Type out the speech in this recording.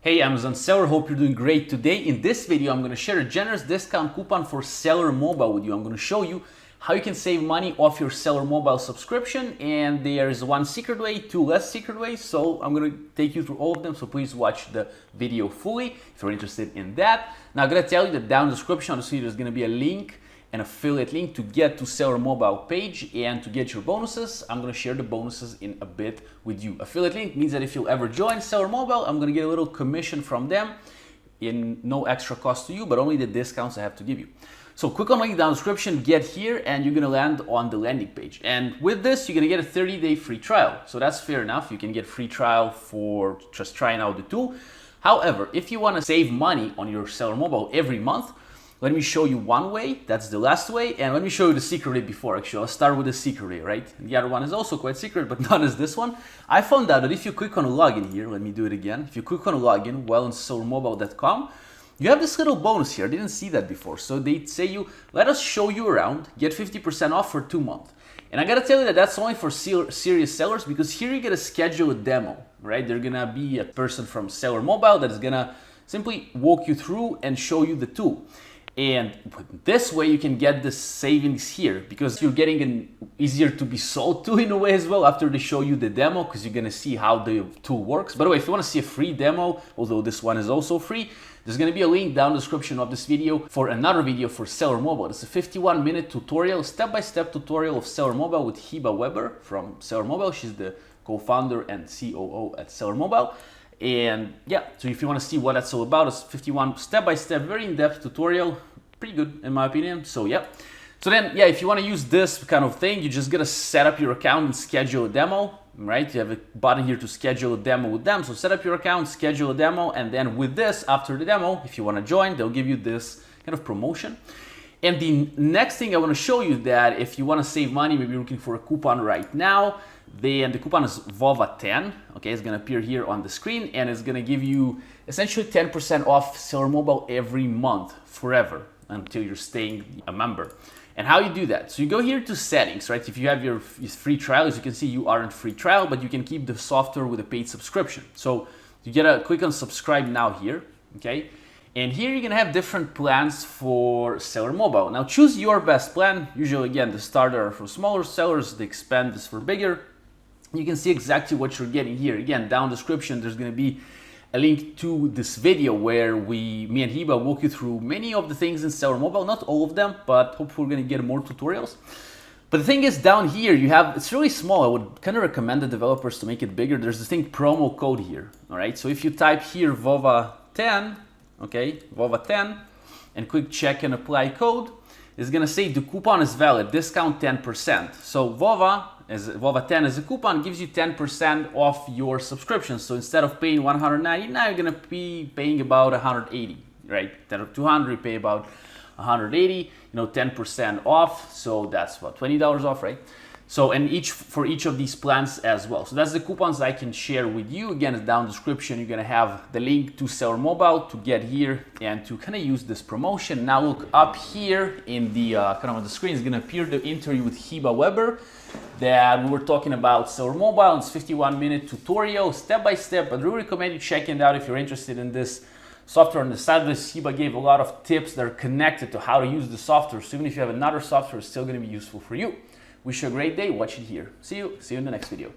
Hey Amazon seller, hope you're doing great. Today in this video, I'm going to share a generous discount coupon for SellerMobile with you. I'm going to show you how you can save money off your SellerMobile subscription, and there's one secret way, two less secret ways. So I'm going to take you through all of them, so please watch the video fully if you're interested in that. Now I'm going to tell you that down in the description on this video, there's going to be a link, an affiliate link to get to SellerMobile page and to get your bonuses. I'm going to share the bonuses in a bit with you. Affiliate link means that if you'll ever join SellerMobile, I'm going to get a little commission from them in no extra cost to you, but only the discounts I have to give you. So click on the link down in the description, get here, and you're going to land on the landing page. And with this, you're going to get a 30-day free trial. So that's fair enough. You can get free trial for just trying out the tool. However, if you want to save money on your SellerMobile every month, let me show you one way, that's the last way, and let me show you the secret way before. Actually, I'll start with the secret way, right? The other one is also quite secret, but not as this one. I found out that if you click on login here, let me do it again. If you click on login, well, on SellerMobile.com, you have this little bonus here. I didn't see that before. So they say let us show you around, get 50% off for 2 months. And I gotta tell you that that's only for serious sellers, because here you gotta schedule a demo, right? There's gonna be a person from SellerMobile that is gonna simply walk you through and show you the tool. And this way you can get the savings here, because you're getting an easier to be sold to in a way as well after they show you the demo, because you're gonna see how the tool works. By the way, if you want to see a free demo, although this one is also free, there's gonna be a link down in the description of this video for another video for SellerMobile. It's a 51-minute tutorial, step-by-step tutorial of SellerMobile with Hiba Weber from SellerMobile. She's the co-founder and COO at SellerMobile. And yeah, so if you want to see what that's all about, it's 51 step-by-step, very in-depth tutorial, pretty good in my opinion. So yeah, so then yeah, if you want to use this kind of thing, you just gotta set up your account and schedule a demo, right? You have a button here to schedule a demo with them. So set up your account, schedule a demo, and then with this, after the demo, if you want to join, they'll give you this kind of promotion. And the next thing I want to show you, that if you want to save money, maybe you're looking for a coupon right now, the coupon is VOVA10. Okay, it's going to appear here on the screen, and it's going to give you essentially 10% off SellerMobile every month forever until you're staying a member. And how you do that? So you go here to settings, right? If you have your free trial, as you can see, you are in free trial, but you can keep the software with a paid subscription. So you gotta click on subscribe now here, okay? And here you're gonna have different plans for SellerMobile. Now choose your best plan. Usually, again, the starter are for smaller sellers, the expand is for bigger. You can see exactly what you're getting here. Again, down in the description, there's gonna be a link to this video where me and Hiba walk you through many of the things in SellerMobile, not all of them, but hopefully we're gonna get more tutorials. But the thing is, down here you have, it's really small. I would kind of recommend the developers to make it bigger. There's this thing promo code here, all right? So if you type here VOVA10, okay, VOVA10, and click check and apply code, it's gonna say the coupon is valid, discount 10%. So VOVA10 as a coupon gives you 10% off your subscription. So instead of paying $199, you're gonna be paying about $180, right? Instead of $200, you pay about $180, 10% off. So that's what, $20 off, right? So, and for each of these plans as well. So that's the coupons I can share with you. Again, it's down in the description. You're gonna have the link to SellerMobile to get here and to kind of use this promotion. Now look up here in the kind of on the screen, is gonna appear the interview with Hiba Weber that we were talking about SellerMobile. It's 51-minute tutorial, step-by-step. I'd really recommend you checking it out if you're interested in this software. On the side of this, Hiba gave a lot of tips that are connected to how to use the software. So even if you have another software, it's still gonna be useful for you. Wish you a great day. Watch it here. See you in the next video.